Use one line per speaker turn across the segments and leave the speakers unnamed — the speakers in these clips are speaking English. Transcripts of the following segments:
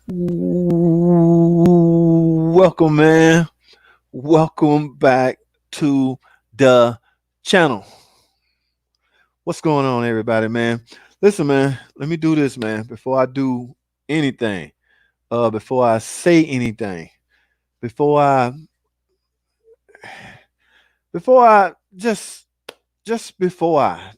Welcome, man. Welcome back to the channel. What's going on, everybody, man? Listen, man, let me do this, man, before I do anything, before I say anything, before I before I just before I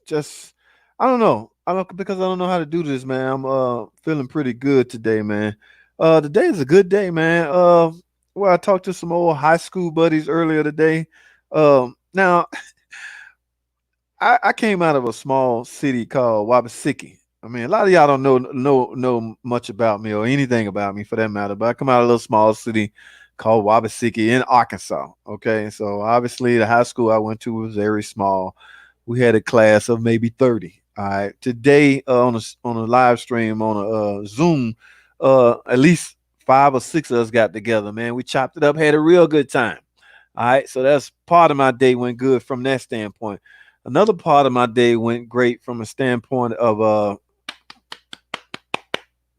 don't know. I don't because I don't know how to do this, man. I'm feeling pretty good today, man. Today is a good day, man. Well, I talked to some old high school buddies earlier today. Now I came out of a small city called Wabasiki. I mean, a lot of y'all don't know much about me or anything about me for that matter. But I come out of a little small city called Wabasiki in Arkansas. Okay, so obviously the high school I went to was very small. We had a class of maybe 30. All right, today on a live stream on a Zoom, at least 5 or 6 of us got together. Man, we chopped it up, had a real good time. All right, so that's part of my day went good from that standpoint. Another part of my day went great from a standpoint of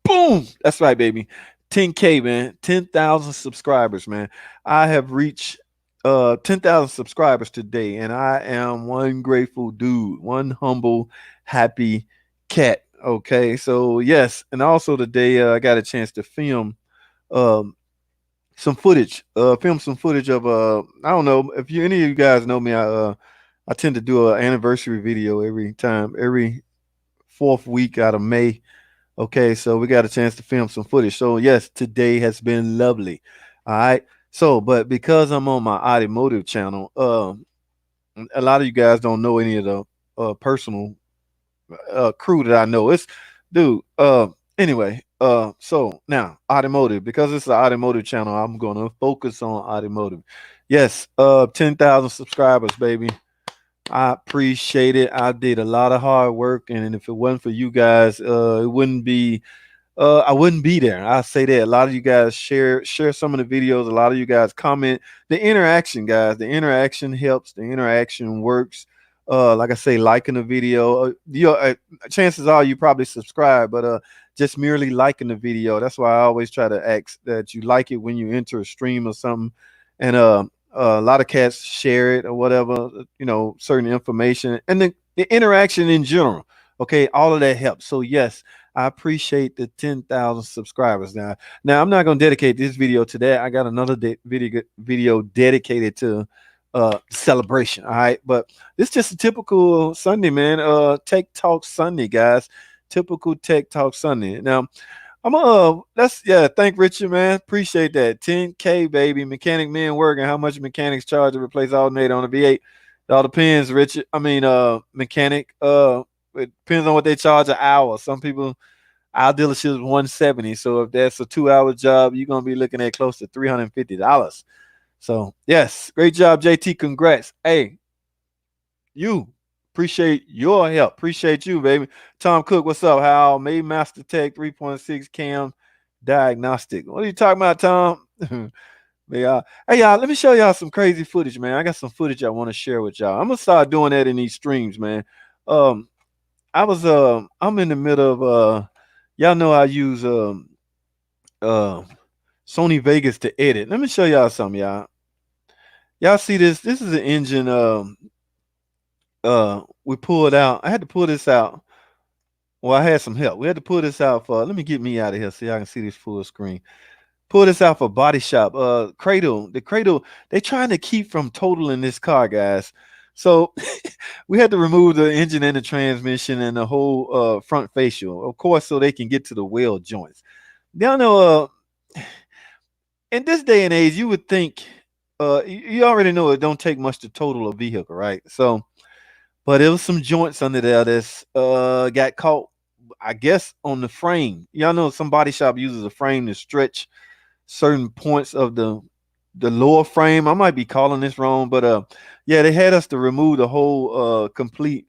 boom. That's right, baby. 10K, man. 10,000 subscribers, man. I have reached 10,000 subscribers today, and I am one grateful dude, one humble, happy cat. Okay, so yes, and also today I got a chance to um, some footage, film some footage of I don't know if you any of you guys know me. I tend to do an anniversary video every fourth week out of May. Okay, so we got a chance to film some footage. So yes, today has been lovely. All right. So, but because I'm on my automotive channel, a lot of you guys don't know any of the personal crew that I know. It's dude. Anyway, so now automotive because it's an automotive channel. I'm gonna focus on automotive. Yes, 10,000 subscribers, baby. I appreciate it. I did a lot of hard work, and if it wasn't for you guys, it wouldn't be. I wouldn't be there. I say that a lot of you guys share some of the videos. A lot of you guys comment. The interaction, guys. The interaction helps. The interaction works. Like I say, liking the video. Chances are you probably subscribe, but just merely liking the video. That's why I always try to ask that you like it when you enter a stream or something, and a lot of cats share it or whatever, certain information and the interaction in general. Okay, all of that helps. So yes, I appreciate the 10,000 subscribers. Now I'm not gonna dedicate this video to that. I got another video dedicated to celebration. All right, but it's just a typical Sunday, man. Tech Talk Sunday, guys. Typical Tech Talk Sunday. Now I'm that's yeah, thank Richard, man. Appreciate that. 10K baby. Mechanic men working. How much mechanics charge to replace alternator on a V8? It all depends, Richard. I mean mechanic. It depends on what they charge an hour. Some people our dealership is 170. So if that's a 2 hour job, you're gonna be looking at close to $350. So yes, great job, JT. Congrats. Hey, you appreciate your help. Appreciate you, baby. Tom Cook, what's up? How May Master Tech 3.6 cam diagnostic. What are you talking about, Tom? Hey y'all, let me show y'all some crazy footage, man. I got some footage I want to share with y'all. I'm gonna start doing that in these streams, man. Um, I'm in the middle of y'all know I use uh Sony Vegas to edit. Let me show y'all something, y'all. Y'all see this? This is an engine we pulled out. I had to pull this out. Well, I had some help. We had to pull this out for let me get me out of here so y'all can see this full screen. Pull this out for body shop. The cradle, they trying to keep from totaling this car, guys. So we had to remove the engine and the transmission and the whole front facial, of course, so they can get to the wheel joints. Y'all know in this day and age, you would think you already know it don't take much to total a vehicle, right? So but it was some joints under there that's got caught, I guess, on the frame. Y'all know some body shop uses a frame to stretch certain points of the lower frame. I might be calling this wrong, but yeah, they had us to remove the whole complete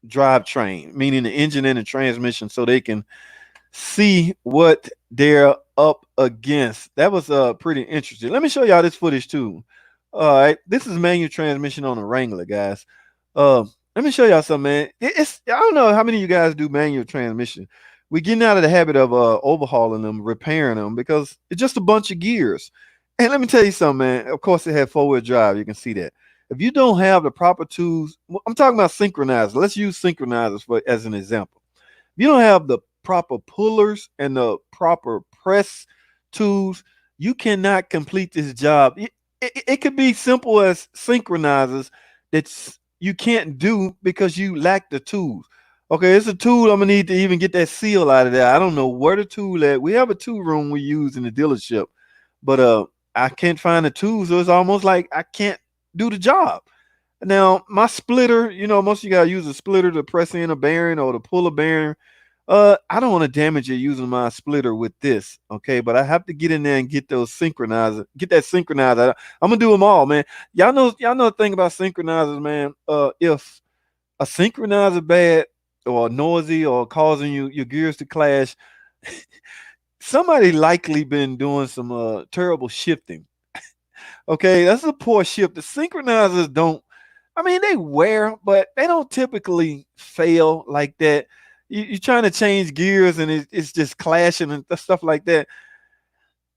drivetrain, meaning the engine and the transmission, so they can see what they're up against. That was pretty interesting. Let me show y'all this footage too. All right, this is manual transmission on a Wrangler, guys. Let me show y'all something, man. It's I don't know how many of you guys do manual transmission, we're getting out of the habit of overhauling them, repairing them because it's just a bunch of gears. And let me tell you something, man. Of course, it had 4-wheel drive. You can see that. If you don't have the proper tools, I'm talking about synchronizers. Let's use synchronizers for as an example. If you don't have the proper pullers and the proper press tools, you cannot complete this job. It could be simple as synchronizers that you can't do because you lack the tools. Okay, it's a tool I'm gonna need to even get that seal out of there. I don't know where the tool at. We have a tool room we use in the dealership, but I can't find the tools, so it's almost like I can't do the job. Now, my splitter, most of you gotta use a splitter to press in a bearing or to pull a bearing. I don't want to damage it using my splitter with this, okay? But I have to get in there and get those synchronizer, get that synchronizer. I'm gonna do them all, man. Y'all know the thing about synchronizers, man. If a synchronizer bad or noisy or causing your gears to clash, somebody likely been doing some terrible shifting. Okay, that's a poor shift. The synchronizers don't. I mean, they wear, but they don't typically fail like that. You're trying to change gears and it's just clashing and stuff like that.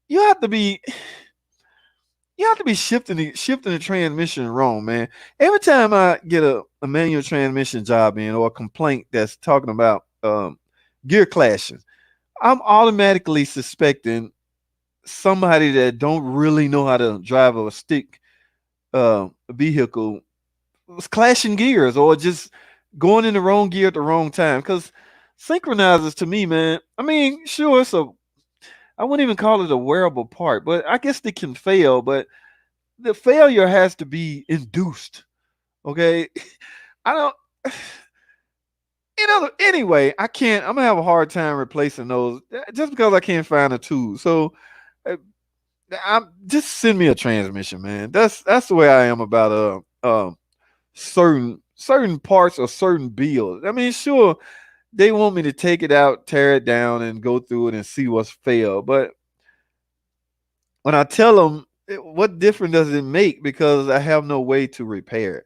You have to be shifting the transmission wrong, man. Every time I get a manual transmission job in or a complaint that's talking about gear clashing, I'm automatically suspecting somebody that don't really know how to drive a stick vehicle was clashing gears or just going in the wrong gear at the wrong time. Because synchronizers to me, man, I mean, sure, I wouldn't even call it a wearable part, but I guess they can fail, but the failure has to be induced. Okay. I don't, anyway, I'm gonna have a hard time replacing those just because I can't find a tool. So uh, I'm just send me a transmission, man. That's the way I am about certain parts or certain builds. I mean, sure, they want me to take it out, tear it down, and go through it and see what's failed. But when I tell them, what difference does it make? Because I have no way to repair it.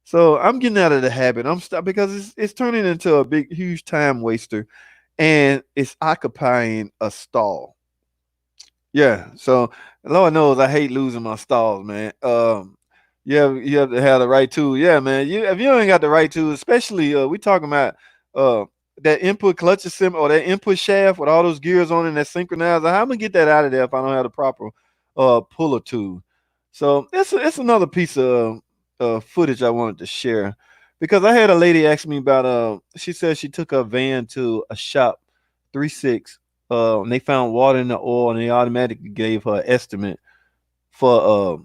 So I'm getting out of the habit. I'm stuck because it's turning into a big, huge time waster, and it's occupying a stall. Yeah. So Lord knows I hate losing my stalls, man. You have to have the right tool. Yeah, man. If you ain't got the right tool, especially we talking about uh that input clutch assembly or that input shaft with all those gears on it and that synchronizer. How am I gonna get that out of there if I don't have the proper puller tool? So it's another piece of footage I wanted to share because I had a lady ask me about she said she took her van to a shop 3 6 and they found water in the oil and they automatically gave her an estimate for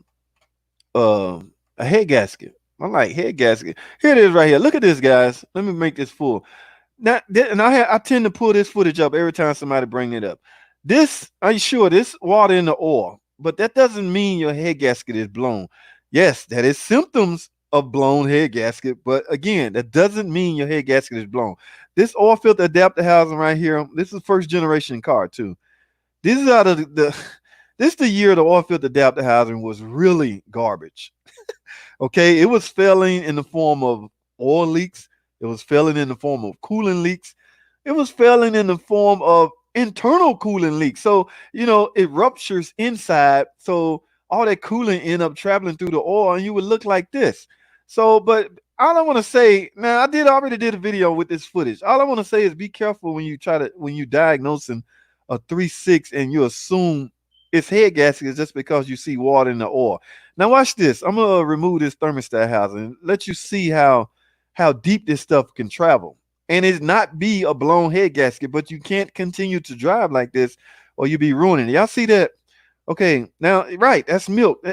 a head gasket. I'm like, head gasket. Here it is right here. Look at this, guys. Let me make this full. Now, and I tend to pull this footage up every time somebody bring it up. This, are you sure this water in the oil? But that doesn't mean your head gasket is blown. Yes, that is symptoms of blown head gasket. But again, that doesn't mean your head gasket is blown. This oil filter adapter housing right here. This is first generation car too. This is out of the this is the year the oil filter adapter housing was really garbage. Okay, it was failing in the form of oil leaks. It was failing in the form of coolant leaks. It was failing in the form of internal coolant leaks. So it ruptures inside. So all that coolant end up traveling through the oil, and you would look like this. So, but all I want to say now, already did a video with this footage. All I want to say is be careful when you diagnosing a 3.6 and you assume it's head gasket just because you see water in the oil. Now watch this. I'm gonna remove this thermostat housing and let you see how deep this stuff can travel. And it's not be a blown head gasket, but you can't continue to drive like this or you'll be ruining it. Y'all see that? Okay, now right, that's milk.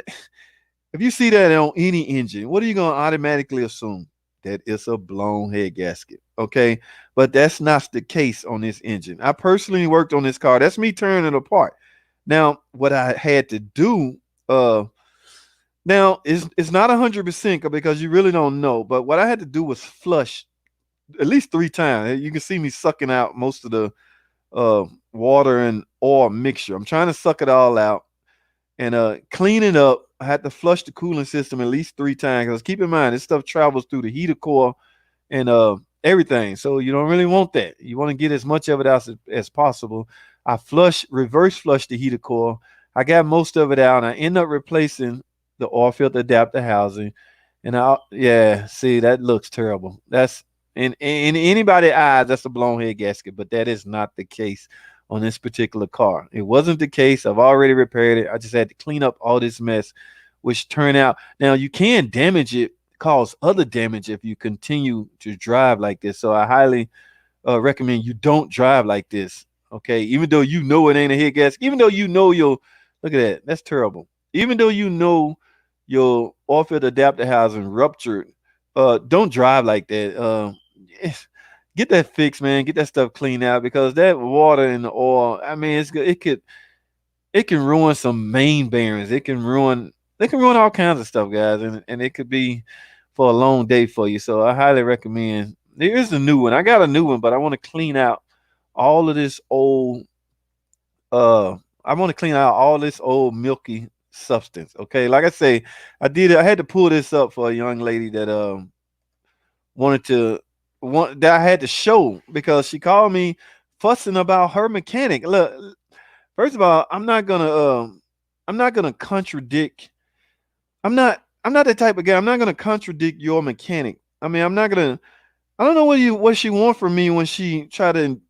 If you see that on any engine, what are you gonna automatically assume? That it's a blown head gasket. Okay, but that's not the case on this engine. I personally worked on this car. That's me tearing it apart. Now, what I had to do, now it's not 100% because you really don't know. But what I had to do was flush at least 3 times. You can see me sucking out most of the water and oil mixture. I'm trying to suck it all out and clean it up. I had to flush the cooling system at least 3 times because keep in mind this stuff travels through the heater core and everything. So you don't really want that. You want to get as much of it out as possible. I reverse flush the heater coil. I got most of it out. And I end up replacing the oil filter adapter housing. And yeah, see, that looks terrible. That's in anybody's eyes, that's a blown head gasket, but that is not the case on this particular car. It wasn't the case. I've already repaired it. I just had to clean up all this mess, which turned out. Now you can damage it, cause other damage if you continue to drive like this. So I highly recommend you don't drive like this. Okay, even though you know it ain't a head gasket, even though you know you'll look at that, that's terrible. Even though you know your off-field adapter housing ruptured, don't drive like that. Get that fixed, man. Get that stuff cleaned out because that water and the oil. I mean, it's good. It can ruin some main bearings. It can ruin all kinds of stuff, guys, and it could be for a long day for you. So I highly recommend. Here's the new one. I got a new one, but I want to clean out all of this old. I want to clean out all this old milky substance. Okay, like I say, I had to pull this up for a young lady that wanted to want that I had to show because she called me fussing about her mechanic. Look, first of all, I'm not gonna contradict. I'm not that type of guy. I'm not gonna contradict your mechanic. I mean, I'm not gonna. I don't know what she want from me when she try to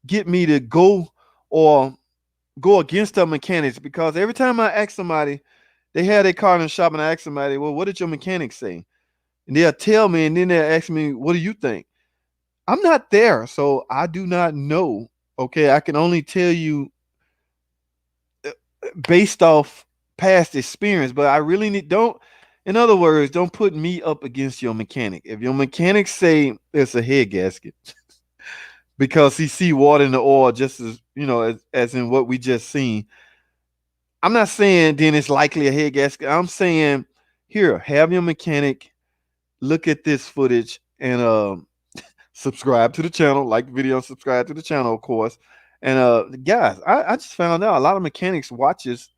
get me to or go against her mechanics because every time I ask somebody, they had their car in the shop and I ask somebody, well, what did your mechanic say? And they'll tell me, and then they'll ask me, what do you think? I'm not there, so I do not know. Okay, I can only tell you based off past experience, but I really don't. In other words, don't put me up against your mechanic. If your mechanic say it's a head gasket because he see water in the oil, just as as in what we just seen, I'm not saying then it's likely a head gasket. I'm saying here, have your mechanic look at this footage and subscribe to the channel, like the video, subscribe to the channel, of course. And guys, I just found out a lot of mechanics watches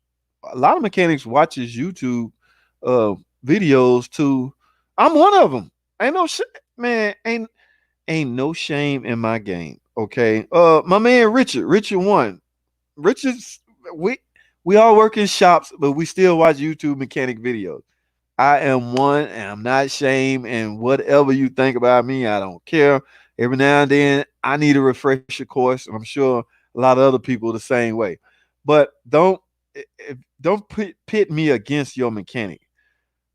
YouTube uh videos too. I'm one of them. Ain't no shit, man. Ain't no shame in my game. Okay. My man Richard one. Richard's we all work in shops, but we still watch YouTube mechanic videos. I am one and I'm not ashamed. And whatever you think about me, I don't care. Every now and then, I need a refresher course. And I'm sure a lot of other people the same way. But don't pit me against your mechanic.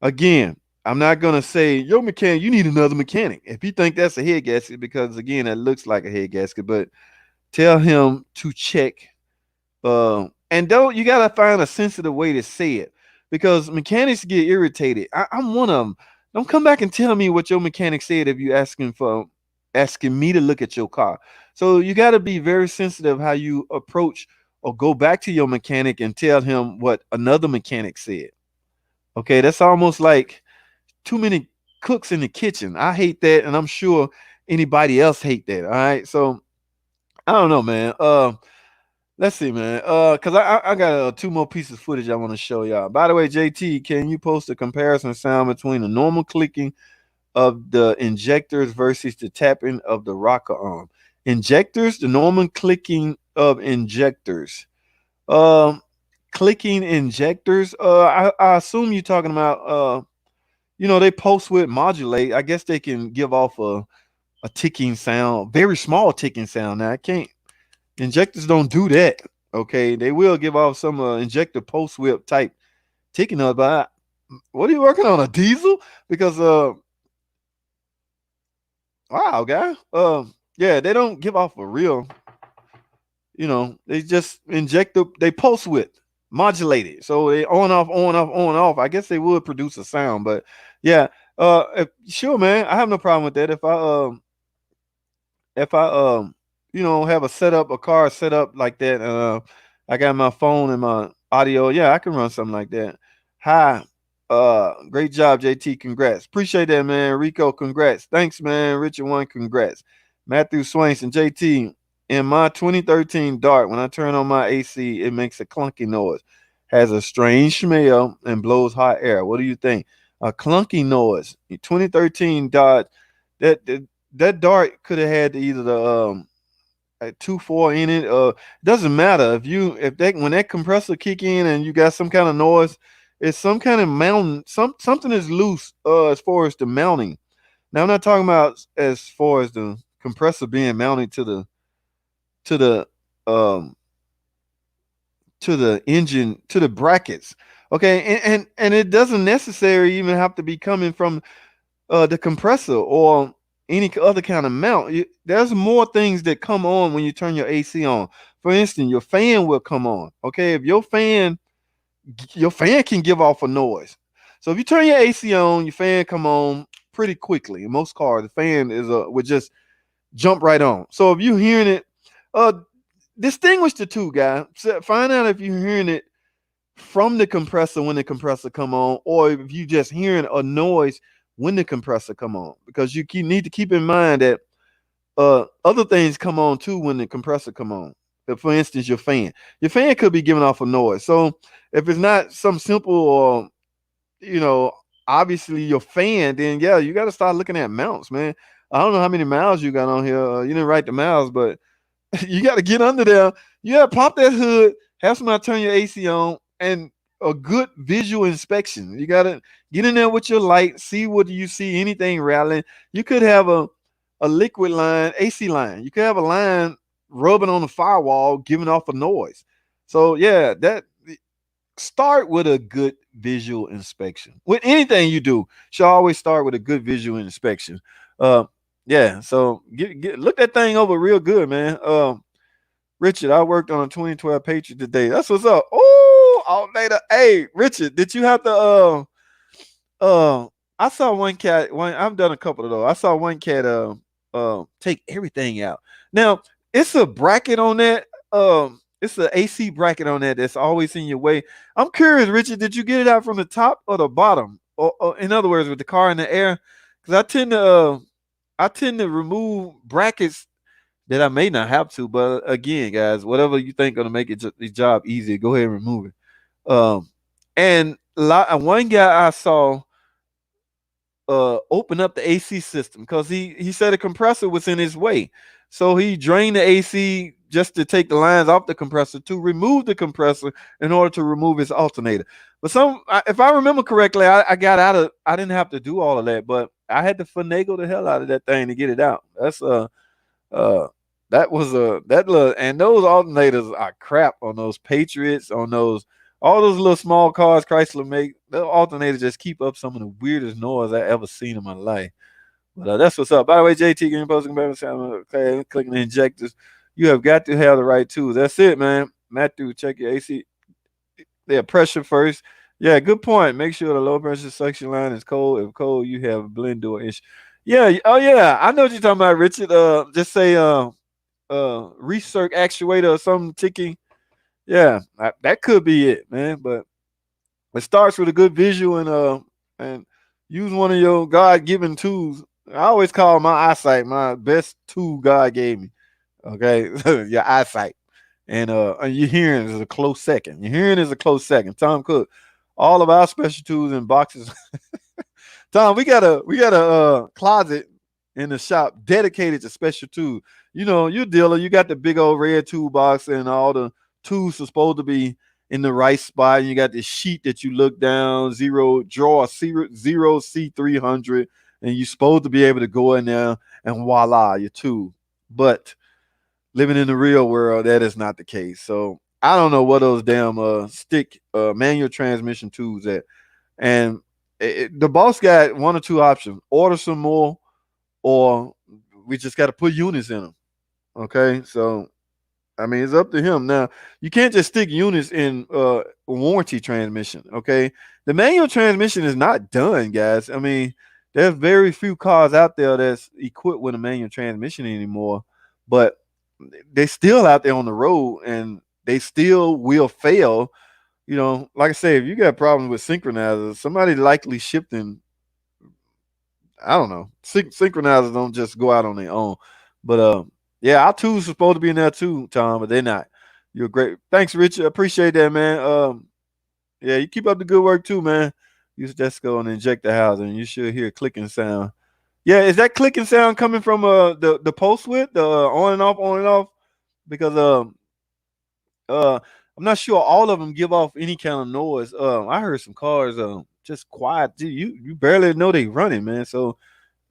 Again, I'm not going to say, your mechanic, you need another mechanic. If you think that's a head gasket, because again, that looks like a head gasket, but tell him to check and don't you gotta find a sensitive way to say it because mechanics get irritated. I'm one of them. Don't come back and tell me what your mechanic said if you asking me to look at your car. So you got to be very sensitive how you approach or go back to your mechanic and tell him what another mechanic said. Okay, that's almost like too many cooks in the kitchen. I hate that, and I'm sure anybody else hate that. All right, so I don't know, man. Let's see, man. Cause I got two more pieces of footage I want to show y'all. By the way, JT, can you post a comparison sound between the normal clicking of the injectors versus the tapping of the rocker arm? Injectors, the normal clicking of injectors. Um, Clicking injectors. I assume you're talking about they post width modulate. I guess they can give off a ticking sound, very small ticking sound. Now I can't. Injectors don't do that. Okay, they will give off some injector post whip type ticking up. But what are you working on, a diesel? Because wow, guy. Yeah, they don't give off a real. They just they post width modulate it. So they on off on off on off. I guess they would produce a sound, but yeah. Sure, man. I have no problem with that. If I have a car set up like that, I got my phone and my audio, yeah, I can run something like that. Hi. Great job, JT. Congrats. Appreciate that, man. Rico, congrats. Thanks, man. Richard one, congrats. Matthew Swainson, JT. In my 2013 Dart, when I turn on my AC, it makes a clunky noise. Has a strange smell and blows hot air. What do you think? A clunky noise. 2013 Dart That dart could have had either the 2.4 in it. Doesn't matter if that when that compressor kick in and you got some kind of noise, it's some kind of mounting. Something is loose as far as the mounting. Now I'm not talking about as far as the compressor being mounted to the um to the engine to the brackets. Okay, and it doesn't necessarily even have to be coming from the compressor or any other kind of mount. There's more things that come on when you turn your AC on. For instance, your fan will come on. Okay, if your fan can give off a noise. So if you turn your AC on, your fan come on pretty quickly. In most cars, the fan is would just jump right on. So if you're hearing it, uh, distinguish the two, guys. Find out if you're hearing it from the compressor when the compressor come on, or if you just hearing a noise when the compressor come on, because need to keep in mind that other things come on too when the compressor come on. For instance, your fan could be giving off a noise. So if it's not some simple or you know obviously your fan, then yeah, you got to start looking at mounts, man. I don't know how many miles you got on here. You didn't write the miles, but you got to get under there. You got to pop that hood, have somebody turn your AC on, and a good visual inspection. You got to get in there with your light, see what you see, anything rattling. You could have a liquid line, AC line. You could have a line rubbing on the firewall, giving off a noise. So yeah, that start with a good visual inspection. With anything you do, should always start with a good visual inspection. Uh, yeah, so look that thing over real good, man. Richard, I worked on a 2012 Patriot today. That's what's up. Oh, all later. Hey, Richard, did you have to uh I saw one cat one I've done a couple of those. I saw one cat take everything out. Now, it's a bracket on that. It's an AC bracket on that that's always in your way. I'm curious, Richard, did you get it out from the top or the bottom? Or in other words, with the car in the air? Because I tend to remove brackets that I may not have to, but again, guys, whatever you think gonna make the job easier, go ahead and remove it. And one guy I saw open up the AC system because he said a compressor was in his way, so he drained the AC just to take the lines off the compressor to remove the compressor in order to remove his alternator. But if I remember correctly, I got out of. I didn't have to do all of that, but I had to finagle the hell out of that thing to get it out. Uh that was that little, and those alternators are crap on those Patriots, on those all those little small cars Chrysler make. The alternators just keep up some of the weirdest noise I ever seen in my life. But that's what's up. By the way, JT, getting posting okay, clicking the injectors. You have got to have the right tools. That's it, man. Matthew, check your AC. Yeah, pressure first. Yeah, good point. Make sure the low pressure suction line is cold. If cold, you have a blend door issue. Yeah. Oh yeah. I know what you're talking about, Richard. Just say recirc actuator or something ticking. Yeah, that could be it, man. But it starts with a good visual and use one of your God given tools. I always call my eyesight my best tool God gave me. Okay, your eyesight and your hearing is a close second. Your hearing is a close second. Tom Cook, all of our special tools and boxes. Tom, we got a closet in the shop dedicated to special tools. You know, you dealer, you got the big old red toolbox and all the tools are supposed to be in the right spot. And you got this sheet that you look down, draw a zero C300, and you're supposed to be able to go in there and voila, your tool. But living in the real world, that is not the case. So I don't know what those damn stick manual transmission tools at. And the boss got one or two options: order some more, or we just got to put units in them. Okay, so I mean it's up to him. Now you can't just stick units in warranty transmission. Okay, the manual transmission is not done, guys. I mean there's very few cars out there that's equipped with a manual transmission anymore, but they still out there on the road and they still will fail. You know, like I say, if you got problems with synchronizers, somebody likely shipped in. I don't know. Synchronizers don't just go out on their own. But yeah, our tools are supposed to be in there too, Tom, but they're not. You're great. Thanks, Richard. Appreciate that, man. Yeah, you keep up the good work too, man. Use just go and inject the housing. You should hear clicking sound. Yeah, is that clicking sound coming from the post width, the on and off? Because uh I'm not sure all of them give off any kind of noise. I heard some cars just quiet. Dude, you barely know they running, man. So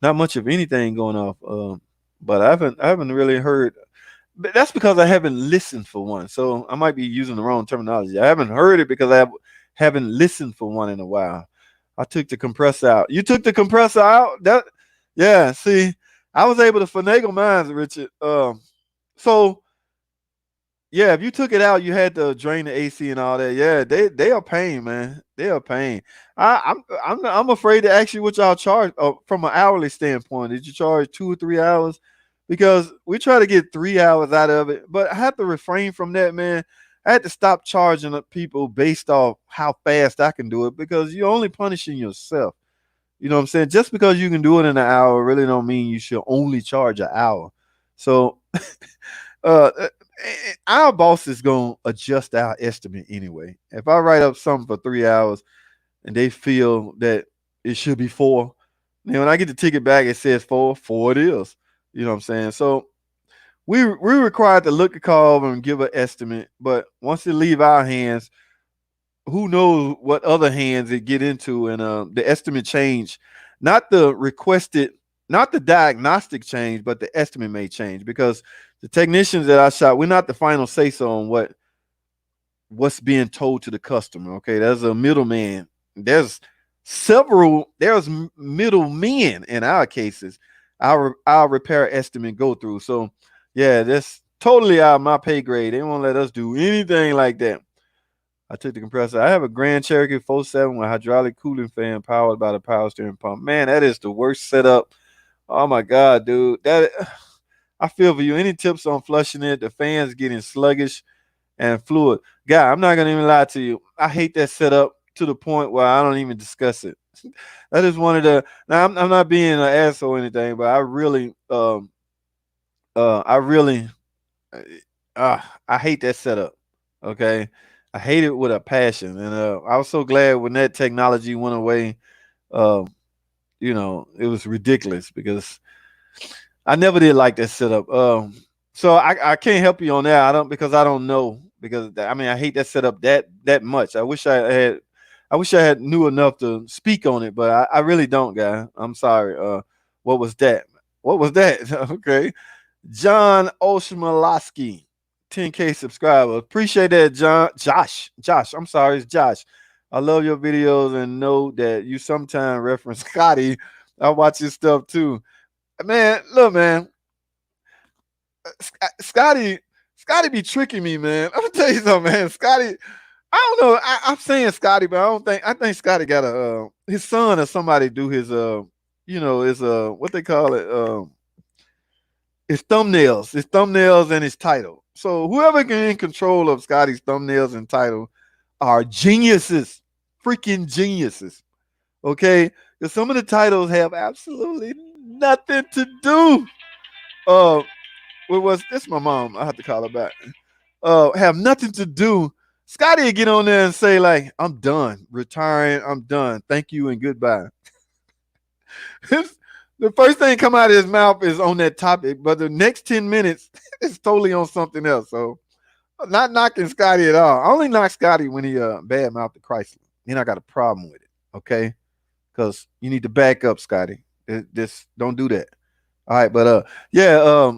not much of anything going off. But I haven't really heard. But that's because I haven't listened for one. So I might be using the wrong terminology. I haven't heard it because haven't listened for one in a while. I took the compressor out. You took the compressor out? That yeah, see, I was able to finagle mine, Richard. So yeah, if you took it out, you had to drain the AC and all that. Yeah, they are pain, man. They are pain. I'm afraid to ask you what y'all charge from an hourly standpoint. Did you charge 2 or 3 hours? Because we try to get 3 hours out of it, but I had to refrain from that, man. I had to stop charging up people based off how fast I can do it because you're only punishing yourself. You know what I'm saying? Just because you can do it in an hour really don't mean you should only charge an hour. So uh, uh, our boss is gonna adjust our estimate anyway. If I write up something for 3 hours and they feel that it should be four, then when I get the ticket back, it says four. Four it is. You know what I'm saying? So we required to look at call over and give an estimate, but once it leave our hands, who knows what other hands it get into, and the estimate change, not the requested, not the diagnostic change, but the estimate may change because the technicians that I shot, we're not the final say so on what's being told to the customer. Okay, there's a middleman. There's middlemen in our cases. Our repair estimate go through. So yeah, that's totally out of my pay grade. They won't let us do anything like that. I took the compressor. I have a Grand Cherokee 47 with hydraulic cooling fan powered by the power steering pump. Man, that is the worst setup. Oh my god, dude. That I feel for you. Any tips on flushing it? The fan's getting sluggish and fluid. Guy, I'm not gonna even lie to you. I hate that setup to the point where I don't even discuss it. That is one of the. Now I'm not being an asshole or anything, but I really I hate that setup. Okay, I hate it with a passion, and I was so glad when that technology went away. Um, it was ridiculous because I never did like that setup. So I can't help you on that. I don't know because I mean I hate that setup that much. I wish I had knew enough to speak on it, but I really don't, guy. I'm sorry. What was that? What was that? Okay, John Oshmalowski, 10K subscriber. Appreciate that, John. Josh. I'm sorry, it's Josh. I love your videos and know that you sometimes reference Scotty. I watch his stuff too. Man, look, man, Scotty, Scotty be tricking me, man. I'm gonna tell you something, man. Scotty, I don't know. I'm saying Scotty, but I don't think. I think Scotty got his son or somebody do his his what they call it his thumbnails and his title. So whoever can in control of Scotty's thumbnails and title are geniuses, freaking geniuses. Okay, because some of the titles have absolutely nothing to do. Uh, what was this? My mom. I have to call her back. Have nothing to do. Scotty would get on there and say like, "I'm done, retiring. I'm done. Thank you and goodbye." The first thing come out of his mouth is on that topic, but the next 10 minutes is totally on something else. So, not knocking Scotty at all. I only knock Scotty when he bad mouth the Chrysler. Then I got a problem with it. Okay, because you need to back up, Scotty. This don't do that. All right, but yeah,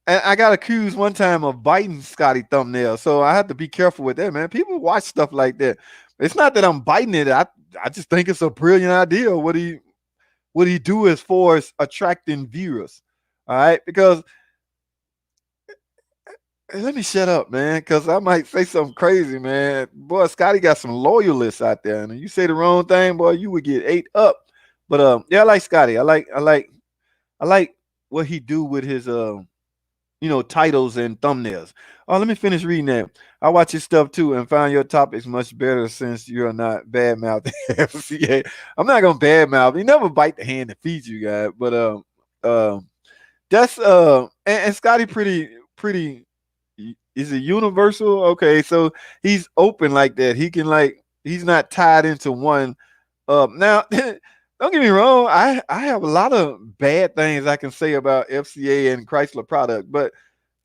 and I got accused one time of biting Scotty thumbnail, so I have to be careful with that, man. People watch stuff like that. It's not that I'm biting it. I just think it's a brilliant idea. What he do as far as attracting viewers. All right, because let me shut up, man, because I might say something crazy, man. Boy, Scotty got some loyalists out there, and if you say the wrong thing, boy, you would get ate up. But yeah, I like Scotty. I like what he do with his titles and thumbnails. Oh, let me finish reading that. I watch his stuff too and find your topics much better since you're not bad mouth FCA. I'm not gonna bad mouth. You never bite the hand that feeds you, guys. But that's and Scotty pretty is it universal? Okay, so he's open like that. He can like he's not tied into one. Now don't get me wrong. I have a lot of bad things I can say about FCA and Chrysler product, but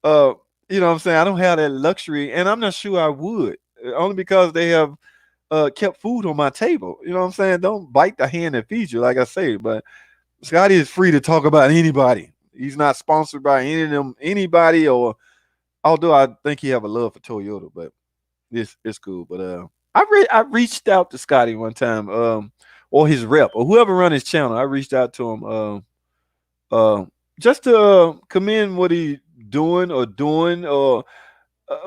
uh, you know what I'm saying? I don't have that luxury, and I'm not sure I would, only because they have kept food on my table. You know what I'm saying? Don't bite the hand that feeds you, like I say. But Scotty is free to talk about anybody. He's not sponsored by any of them, anybody, or although I think he have a love for Toyota, but it's cool. But I reached out to Scotty one time, or his rep or whoever run his channel. I reached out to him, just to commend what he doing, or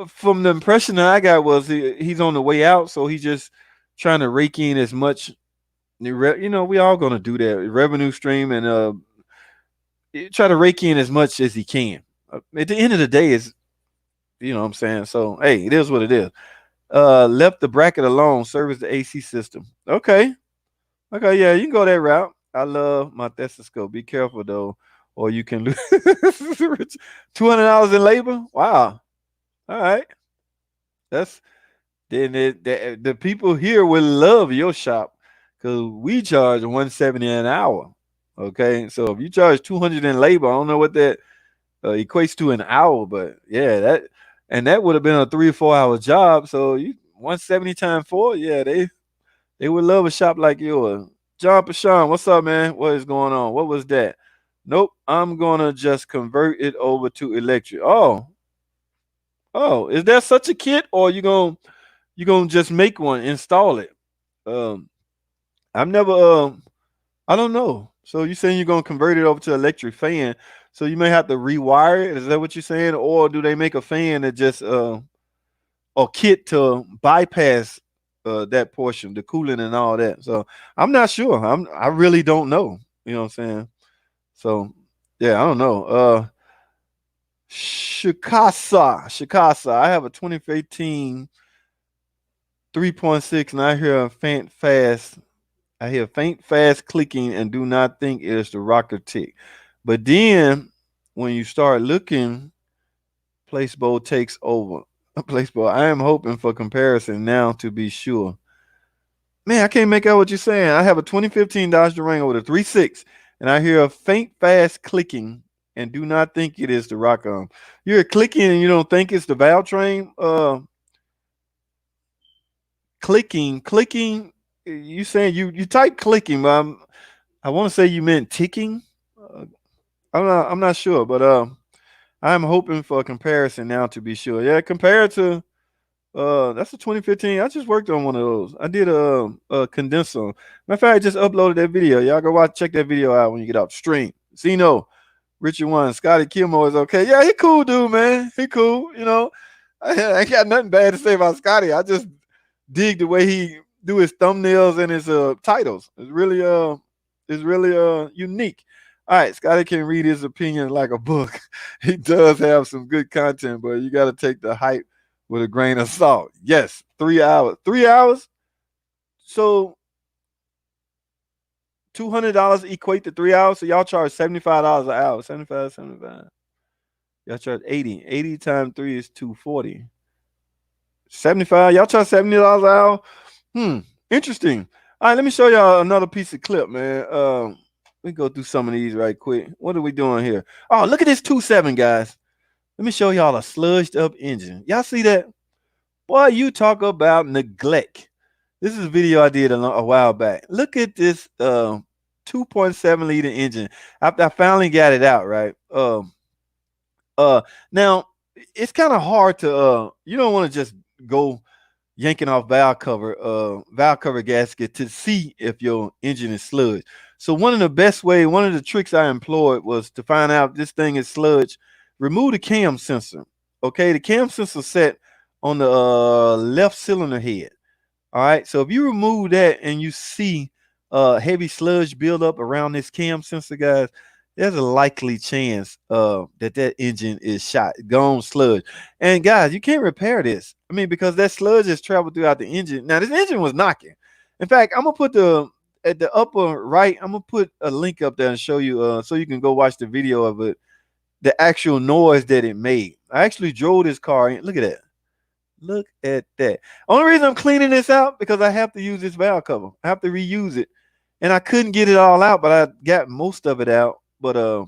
from the impression that I got was he's on the way out, so he's just trying to rake in as much. You know, we all gonna do that revenue stream and try to rake in as much as he can. At the end of the day, is you know what I'm saying. So hey, it is what it is. Left the bracket alone, service the AC system. Okay, okay, yeah, you can go that route. I love my stethoscope. Be careful though, or you can lose $200 in labor. Wow. All right, that's then the people here will love your shop because we charge 170 an hour. Okay, so if you charge 200 in labor, I don't know what that equates to an hour, but yeah, that would have been a 3 or 4 hour job. So you 170 times four, yeah, they would love a shop like yours. John Pashan, what's up, man? What is going on? What was that? Nope, I'm gonna just convert it over to electric. Oh, is there such a kit, or you gonna just make one, install it? Um, I've never. I don't know. So you saying you're gonna convert it over to electric fan? So you may have to rewire it. Is that what you're saying, or do they make a fan that just or kit to bypass that portion, the cooling and all that? So I'm not sure. I really don't know. You know what I'm saying? So yeah, I don't know. Shikasa. I have a 2015 3.6, and I hear a faint fast. I hear faint fast clicking and do not think it is the rocker tick. But then when you start looking, Placebo takes over. Placebo, I am hoping for comparison now to be sure. Man, I can't make out what you're saying. I have a 2015 Dodge Durango with a 3.6, and I hear a faint fast clicking and do not think it is the rocker. You're clicking and you don't think it's the valve train? Clicking. You saying you type clicking, but I want to say you meant ticking. Uh, I'm not sure, but I'm hoping for a comparison now to be sure. Yeah, compared to that's a 2015. I just worked on one of those. I did a condenser. Matter of fact, I just uploaded that video. Y'all go check that video out when you get off the stream. Zeno, Richard One, Scotty Kilmore is okay. Yeah, he cool dude, man. He cool. You know, I ain't got nothing bad to say about Scotty. I just dig the way he do his thumbnails and his titles. It's really unique. All right, Scotty can read his opinion like a book. He does have some good content, but you got to take the hype with a grain of salt. Yes, 3 hours. 3 hours. So $200 equate to 3 hours. So y'all charge $75 an hour. 75, 75. Y'all charge 80. 80 times 3 is 240. 75. Y'all charge $70 an hour. Interesting. All right, let me show y'all another piece of clip, man. We go through some of these right quick. What are we doing here? Oh, look at this 2.7, guys. Let me show y'all a sludged up engine. Y'all see that? Boy, you talk about neglect. This is a video I did a while back. Look at this 2.7 liter engine. I finally got it out, right? Now it's kind of hard to you don't want to just go yanking off valve cover gasket to see if your engine is sludged. So one of the tricks I employed was to find out if this thing is sludged. Remove the cam sensor. Okay, the cam sensor set on the left cylinder head. All right, so if you remove that and you see heavy sludge buildup around this cam sensor, guys, there's a likely chance that engine is gone sludge. And guys, you can't repair this. I mean, because that sludge has traveled throughout the engine. Now, this engine was knocking. In fact, I'm gonna put at the upper right. I'm gonna put a link up there and show you, so you can go watch the video of it, the actual noise that it made. I actually drove this car. Look at that. Look at that. Only reason I'm cleaning this out because I have to use this valve cover. I have to reuse it and I couldn't get it all out, but I got most of it out. But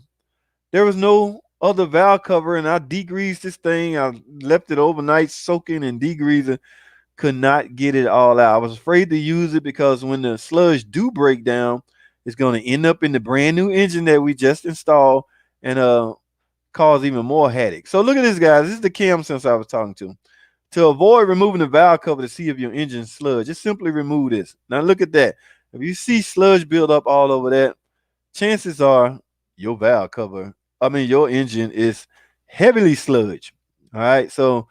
there was no other valve cover, and I degreased this thing. I left it overnight soaking and degreasing. Could not get it all out. I was afraid to use it because when the sludge do break down, it's going to end up in the brand new engine that we just installed and cause even more headache. So look at this, guys. This is the cam sensor I was talking to. To avoid removing the valve cover to see if your engine sludge, just simply remove this. Now look at that. If you see sludge build up all over that, chances are your valve cover, your engine is heavily sludged. All right. So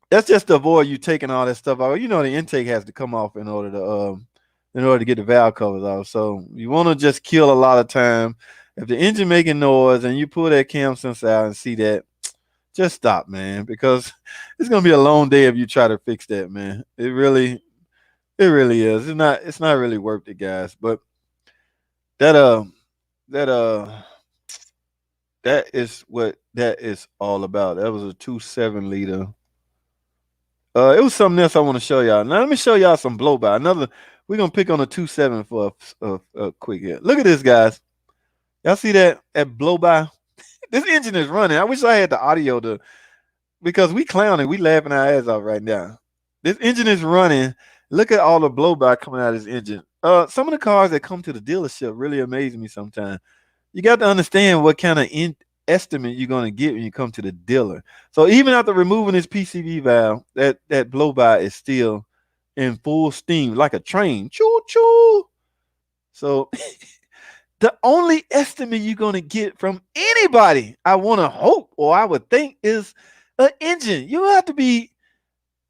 that's just to avoid you taking all that stuff out. You know, the intake has to come off in order to get the valve covers off. So you want to just kill a lot of time. If the engine making noise and you pull that cam sensor out and see that, just stop, man, because it's gonna be a long day if you try to fix that, man. It really is. It's not really worth it, guys. But that that that is what that is all about. That was a 2.7 liter. It was something else I want to show y'all. Now let me show y'all some blow by. We're gonna pick on a 2.7 for a quick hit. Look at this, guys. Y'all see that blow by? This engine is running. I wish I had the audio to because we clowning, we laughing our ass off right now. This engine is running. Look at all the blow by coming out of this engine. Some of the cars that come to the dealership really amaze me sometimes. You got to understand what kind of estimate you're going to get when you come to the dealer. So even after removing this PCV valve, that blow by is still in full steam like a train. Choo choo. So the only estimate you're going to get from anybody, I want to hope or I would think, is an engine. You have to be,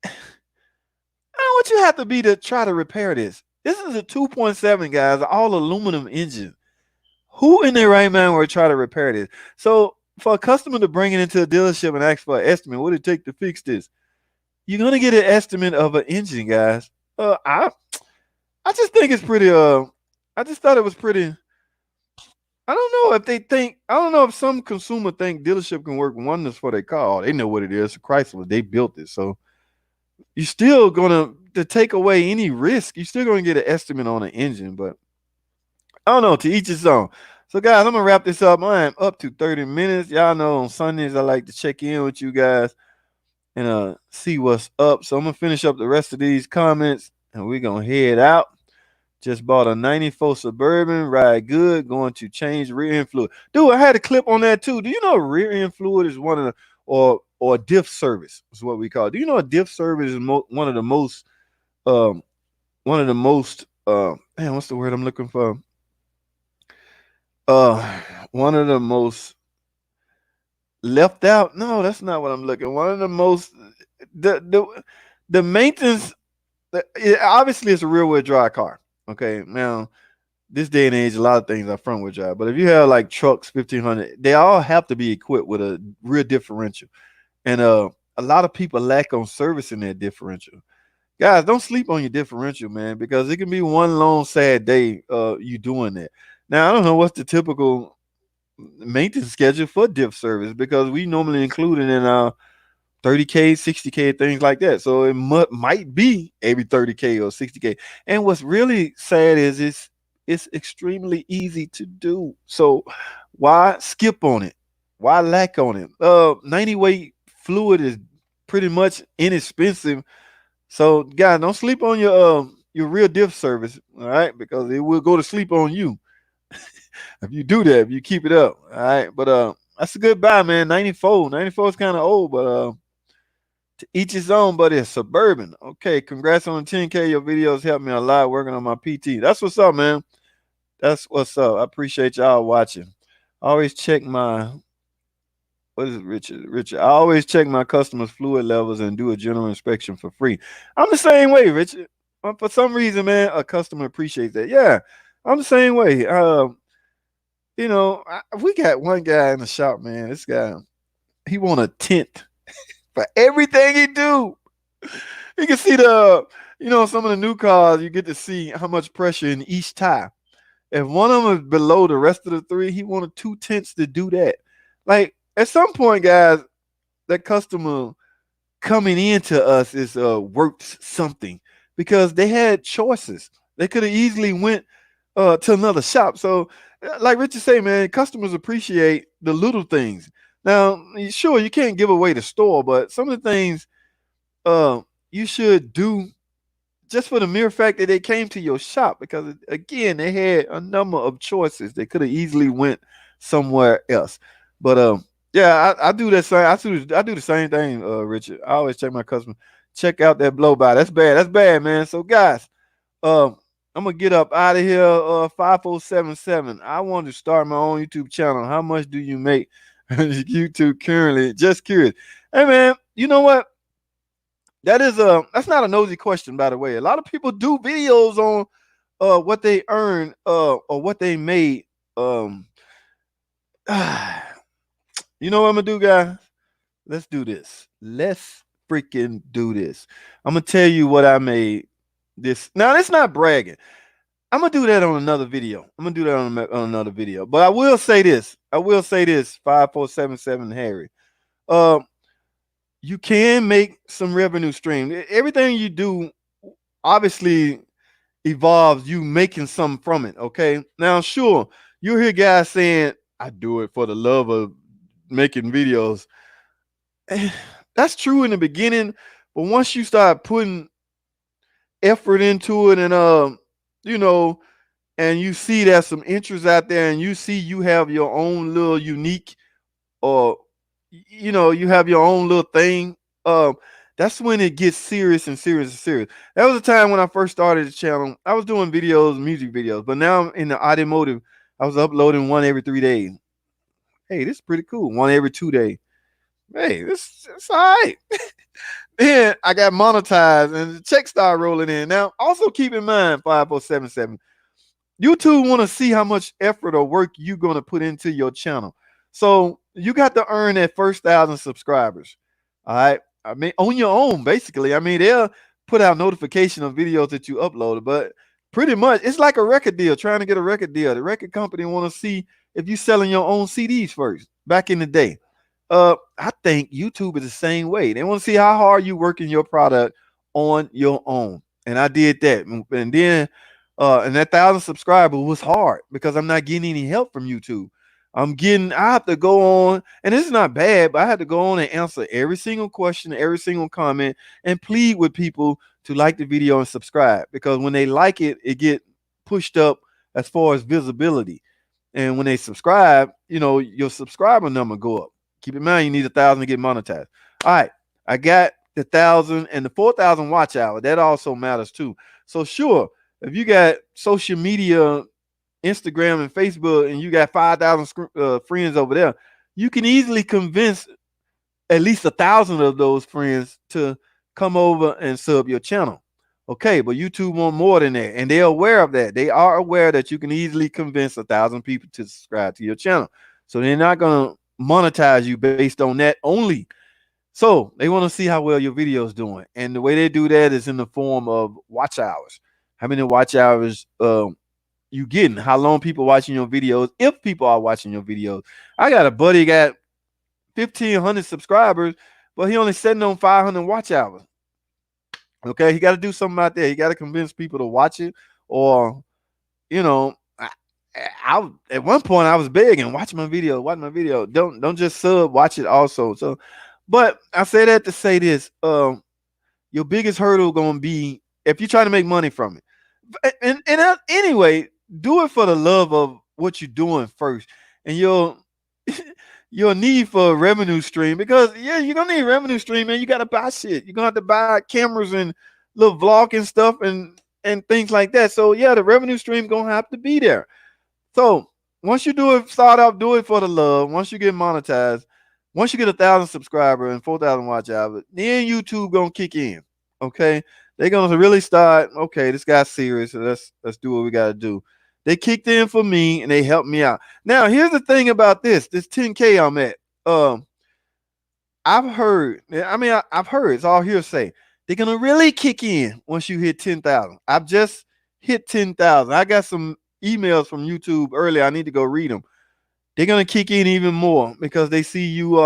I don't know what you have to be to try to repair this. This is a 2.7, guys, all aluminum engine. Who in their right mind would try to repair this? So for a customer to bring it into a dealership and ask for an estimate, what would it take to fix this? You're gonna get an estimate of an engine, guys. I just think it's pretty. I just thought it was pretty. I don't know if they think. I don't know if some consumer think dealership can work wonders for their car. They know what it is. Chrysler, they built it, so you're still gonna to take away any risk. You're still gonna get an estimate on an engine, but I don't know. To each his own. So, guys, I'm gonna wrap this up. I am up to 30 minutes. Y'all know on Sundays I like to check in with you guys and see what's up. So I'm gonna finish up the rest of these comments and we're gonna head out. Just bought a 94 Suburban, ride good, going to change rear end fluid. Dude, I had a clip on that too. Do you know rear end fluid is one of the, or diff service is what we call it. Do you know a diff service is one of the most, man, what's the word I'm looking for? One of the most left out. No, that's not what I'm looking. One of the most, the maintenance, obviously it's a rear wheel drive car. Okay, now this day and age, a lot of things are front wheel drive. But if you have like trucks, 1500, they all have to be equipped with a rear differential. And a lot of people lack on servicing their differential. Guys, don't sleep on your differential, man, because it can be one long sad day you doing that. Now, I don't know what's the typical maintenance schedule for diff service because we normally include it in our 30K, 60K, things like that. So it might be every 30K or 60K. And what's really sad is it's extremely easy to do. So why skip on it? Why lack on it? 90 weight fluid is pretty much inexpensive. So guys, don't sleep on your real diff service, all right? Because it will go to sleep on you. If you do that, if you keep it up, all right? But that's a good buy, man. 94. 94 is kind of old, but to each his own, but it's Suburban. Okay, congrats on the 10K. Your videos helped me a lot working on my PT. That's what's up, man. That's what's up. I appreciate y'all watching. I always check my, what is it, Richard? Richard, I always check my customers' fluid levels and do a general inspection for free. I'm the same way, Richard. For some reason, man, a customer appreciates that. Yeah, I'm the same way. We got one guy in the shop, man. This guy, he want a tint for everything he do. You can see some of the new cars, you get to see how much pressure in each tire. If one of them is below the rest of the three, he wanted 2 tenths to do that. Like, at some point, guys, that customer coming into us is worth something because they had choices. They could have easily went to another shop. So, like Richard say, man, customers appreciate the little things. Now, sure, you can't give away the store, but some of the things uh, you should do just for the mere fact that they came to your shop, because again, they had a number of choices. They could have easily went somewhere else. But yeah, I do that same. I do the same thing, Richard. I always check my customer. Check out that blow by. That's bad. That's bad, man. So guys, um, I'm gonna get up out of here. 5077. I want to start my own YouTube channel. How much do you make YouTube currently? Just curious. Hey man, you know what? That's not a nosy question, by the way. A lot of people do videos on what they earn or what they made. Um you know what I'm gonna do, guys? Let's do this. Let's freaking do this. I'm gonna tell you what I made this. Now, it's not bragging. I'm gonna do that on another video. I'm gonna do that on another video. But I will say this. 5477 Harry. Um, you can make some revenue stream. Everything you do obviously evolves you making something from it. Okay. Now, sure, you hear guys saying, I do it for the love of making videos. That's true in the beginning, but once you start putting effort into it and you know, and you see there's some interest out there, and you see you have your own little unique, or you know, you have your own little thing, that's when it gets serious and serious and serious. That was a time when I first started the channel. I was doing videos, music videos, but now in the automotive, I was uploading one every 3 days. Hey, this is pretty cool. One every 2 days. Hey, this it's all right. Then I got monetized and the check started rolling in. Now, also keep in mind, 5477, YouTube want to see how much effort or work you're going to put into your channel. So you got to earn that first 1,000 subscribers. All right. I mean, on your own, basically. I mean, they'll put out notification of videos that you uploaded, but pretty much it's like a record deal, trying to get a record deal. The record company want to see if you're selling your own CDs first back in the day. I think YouTube is the same way. They want to see how hard you working your product on your own. And I did that. And then and that 1,000 subscribers was hard because I'm not getting any help from YouTube. I have to go on, and this is not bad, but I had to go on and answer every single question, every single comment, and plead with people to like the video and subscribe, because when they like it, it get pushed up as far as visibility. And when they subscribe, you know, your subscriber number go up. Keep in mind, you need 1,000 to get monetized. All right, I got the 1,000 and the 4,000 watch hour. That also matters too. So sure, if you got social media, Instagram and Facebook, and you got 5,000 friends over there, you can easily convince at least 1,000 of those friends to come over and sub your channel. Okay, but YouTube want more than that, and they're aware of that. They are aware that you can easily convince 1,000 people to subscribe to your channel. So they're not gonna monetize you based on that only. So they want to see how well your video is doing, and the way they do that is in the form of watch hours. How many watch hours you getting? How long people watching your videos? If people are watching your videos, I got a buddy got 1,500 subscribers, but he only sitting on 500 watch hours. Okay, he got to do something out there. He got to convince people to watch it, or you know, I at one point I was begging, watch my video, watch my video. Don't just sub, watch it also. So, but I say that to say this: your biggest hurdle gonna be if you're trying to make money from it. And anyway, do it for the love of what you're doing first, and your need for a revenue stream, because yeah, you're gonna need revenue stream, man. You gotta buy shit. You're gonna have to buy cameras and little vlogging stuff and things like that. So yeah, the revenue stream gonna have to be there. So once you do it, start off, do it for the love. Once you get monetized, once you get 1,000 subscribers and 4,000 watch hours, then YouTube gonna kick in. Okay, they're gonna really start. Okay, this guy's serious. So let's do what we gotta do. They kicked in for me and they helped me out. Now, here's the thing about this 10K I'm at. I've heard, I mean, I've heard, it's all hearsay. They're gonna really kick in once you hit 10,000. I've just hit 10,000. I got some emails from YouTube earlier. I need to go read them. They're gonna kick in even more because they see you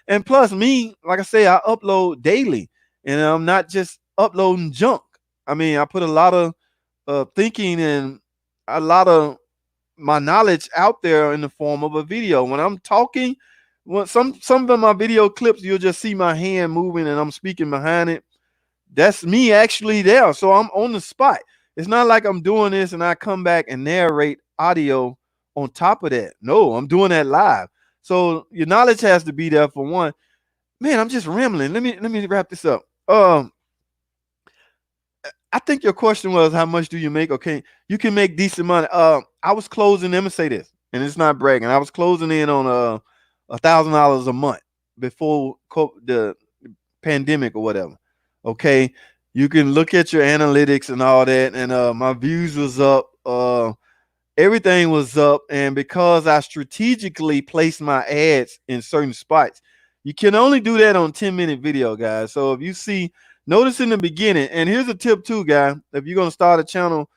and plus me, like I say, I upload daily, and I'm not just uploading junk. I mean, I put a lot of thinking and a lot of my knowledge out there in the form of a video. When I'm talking, when some of my video clips, you'll just see my hand moving and I'm speaking behind it. That's me actually there. So I'm on the spot. It's not like I'm doing this and I come back and narrate audio on top of that. No, I'm doing that live. So your knowledge has to be there for one. Man, I'm just rambling. Let me wrap this up. I think your question was how much do you make? Okay, you can make decent money. I was closing. Let me say this, and it's not bragging. I was closing in on $1,000 a month before the pandemic or whatever. Okay, you can look at your analytics and all that, and my views was up. Everything was up, and because I strategically placed my ads in certain spots, you can only do that on 10-minute video, guys. So if you see, notice in the beginning, and here's a tip too, guy. If you're gonna start a channel,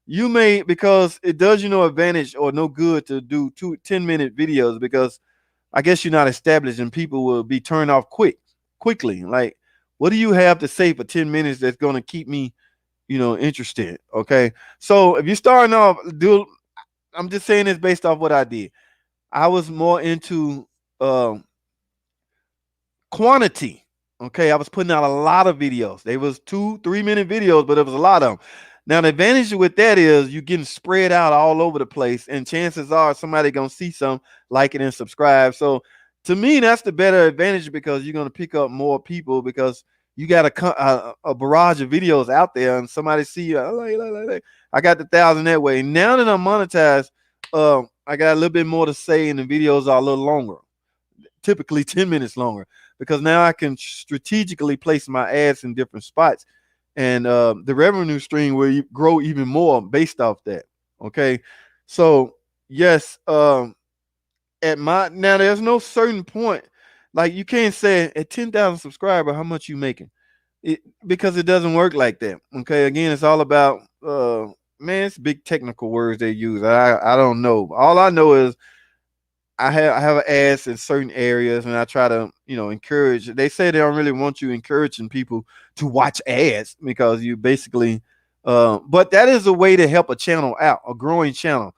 you may, because it does you no advantage or no good to do 10-minute videos, because I guess you're not established and people will be turned off quickly. Like, what do you have to say for 10 minutes that's gonna keep me, interested? Okay. So if you're starting off, I'm just saying this based off what I did. I was more into um quantity. Okay, I was putting out a lot of videos. They was 2 3 minute videos, but it was a lot of them. Now the advantage with that is you're getting spread out all over the place, and chances are somebody gonna see some, like it, and subscribe. So to me, that's the better advantage, because you're gonna pick up more people, because you got a barrage of videos out there, and somebody see you. I got the 1,000 that way. Now that I'm monetized, I got a little bit more to say, and the videos are a little longer, typically 10 minutes longer, because now I can strategically place my ads in different spots, and the revenue stream will grow even more based off that. Okay, so yes, at my now there's no certain point, like you can't say at 10,000 subscriber how much you making, because it doesn't work like that. Okay, again, it's all about man, it's big technical words they use. I don't know. All I know is I have ads in certain areas, and I try to encourage. They say they don't really want you encouraging people to watch ads, because you basically, but that is a way to help a channel out, a growing channel.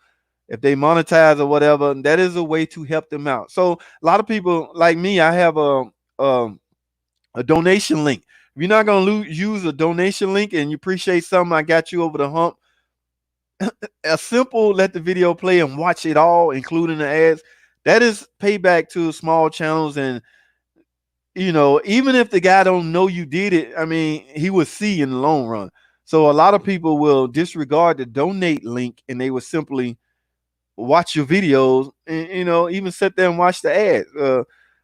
If they monetize or whatever, that is a way to help them out. So a lot of people like me, I have um, a donation link. If you're not gonna use a donation link and you appreciate something, I got you over the hump. A simple let the video play and watch it all, including the ads. That is payback to small channels, and even if the guy don't know you did it, I mean, he will see in the long run. So a lot of people will disregard the donate link, and they will simply watch your videos, and even sit there and watch the ads,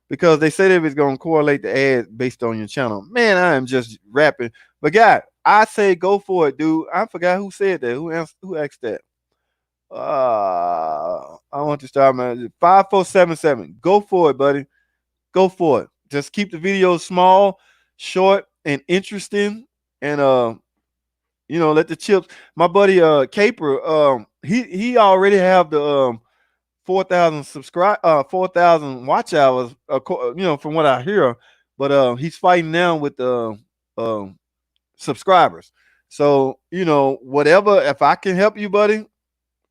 because they said it was going to correlate the ads based on your channel. Man, I am just rapping, but guy, I say go for it, dude. I forgot who said that. Who asked that? I want to start my 5477. Go for it, buddy. Go for it. Just keep the videos small, short, and interesting, and let the chips. My buddy Caper, he already have the 4,000 watch hours, from what I hear, but he's fighting now with the subscribers. So whatever, if I can help you, buddy,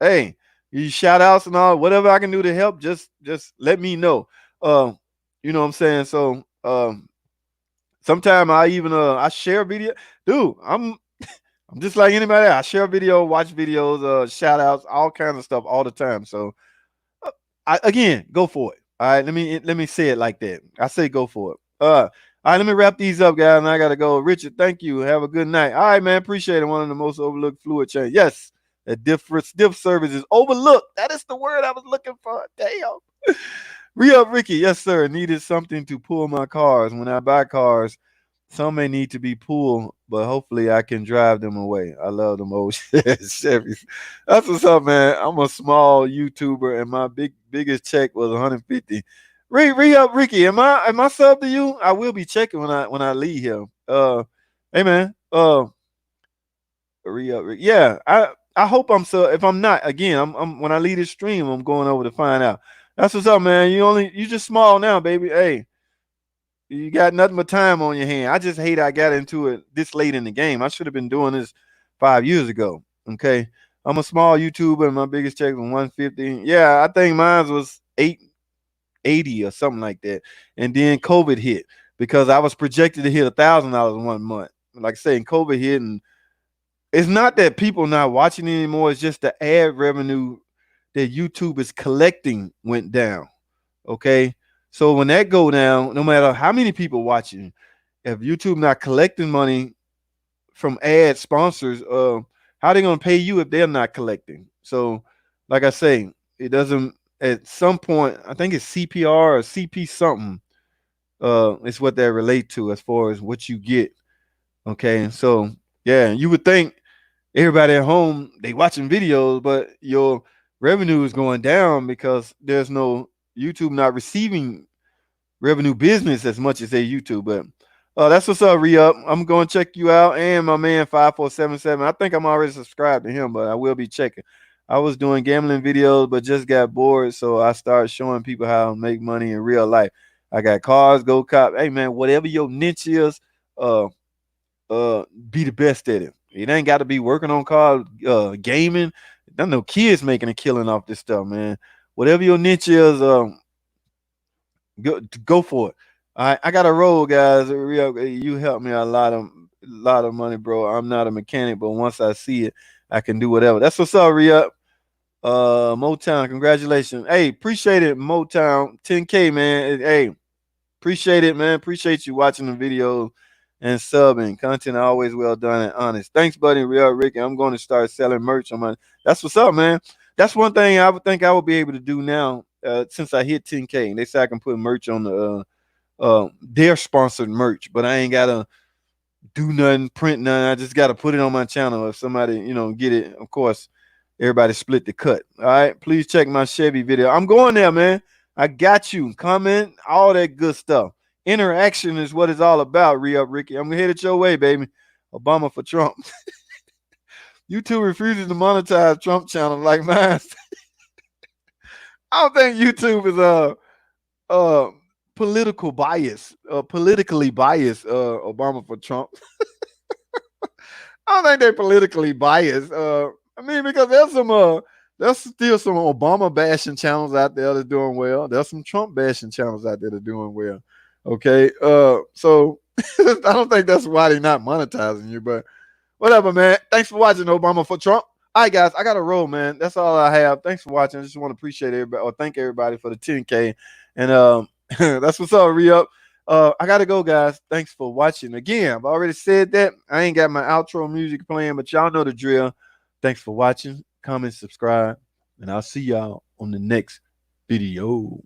hey, you shout outs and all, whatever I can do to help, just let me know. You know what I'm saying? So sometimes I even I share video. Dude, I'm just like anybody else. I share video, watch videos, shout outs, all kinds of stuff all the time. So again, go for it. All right, let me say it like that. I say go for it. All right, let me wrap these up, guys, and I gotta go. Richard, thank you. Have a good night. All right, man, appreciate it. One of the most overlooked fluid chain. Yes, a diff service is overlooked. That is the word I was looking for. Damn. Re-up Ricky, yes, sir. Needed something to pull my cars. When I buy cars, some may need to be pulled, but hopefully I can drive them away. I love them old Chevys. That's what's up, man. I'm a small YouTuber, and my biggest check was 150. Re-up Ricky, am I sub to you? I will be checking when I leave here. Hey man, re-up Ricky. Yeah, I hope I'm so. If I'm not, again, I'm when I leave this stream, I'm going over to find out. That's what's up, man. You just small now, baby. Hey, you got nothing but time on your hand. I just hate I got into it this late in the game. I should have been doing this 5 years ago. Okay. I'm a small YouTuber and my biggest check was 150. Yeah, I think mine was 880 or something like that. And then COVID hit because I was projected to hit $1,000 1 month. Like I say, and COVID hit, and it's not that people not watching anymore. It's just the ad revenue that YouTube is collecting went down. Okay. So when that go down, no matter how many people watching, if YouTube not collecting money from ad sponsors, how they gonna pay you if they're not collecting? So, like I say, it doesn't. At some point, I think it's CPR or CP something. It's what they relate to as far as what you get. Okay, so yeah, you would think everybody at home they watching videos, but your revenue is going down because there's no YouTube not receiving revenue business as much as they YouTube. But that's what's up, Re-Up. I'm going to check you out and my man 5477. I think I'm already subscribed to him, but I will be checking. I was doing gambling videos, but just got bored, so I started showing people how to make money in real life. I got cars, go cop. Hey man, whatever your niche is, uh, be the best at it. It ain't got to be working on cars, gaming. I know kids making a killing off this stuff, man. Whatever your niche is, go for it. All right, I got a roll, guys. You helped me a lot of money, bro. I'm not a mechanic, but once I see it, I can do whatever. That's what's up, Re-Up. Motown, congratulations. Hey, appreciate it, Motown. 10K, man. Hey, appreciate it, man. Appreciate you watching the video and subbing. Content always well done and honest. Thanks, buddy. Real Ricky. I'm going to start selling merch on my. That's what's up, man. That's one thing I would think I would be able to do now since I hit 10K. They say I can put merch on the their sponsored merch, but I ain't gotta do nothing, print nothing. I just gotta put it on my channel. If somebody, get it, of course, everybody split the cut. All right. Please check my Chevy video. I'm going there, man. I got you. Comment, all that good stuff. Interaction is what it's all about, Re-Up Ricky. I'm gonna hit it your way, baby. Obama for Trump. YouTube refuses to monetize Trump channel like mine. I don't think YouTube is uh political bias, politically biased, Obama for Trump. I don't think they're politically biased. I mean, because there's still some Obama bashing channels out there that are doing well. There's some Trump bashing channels out there that are doing well. Okay. So I don't think that's why they're not monetizing you, but whatever, man. Thanks for watching, Obama for Trump. All right, guys, I got to roll, man. That's all I have. Thanks for watching. I just want to appreciate everybody or thank everybody for the 10K. And that's what's up, Re-Up. I got to go, guys. Thanks for watching. Again, I've already said that. I ain't got my outro music playing, but y'all know the drill. Thanks for watching. Comment, subscribe, and I'll see y'all on the next video.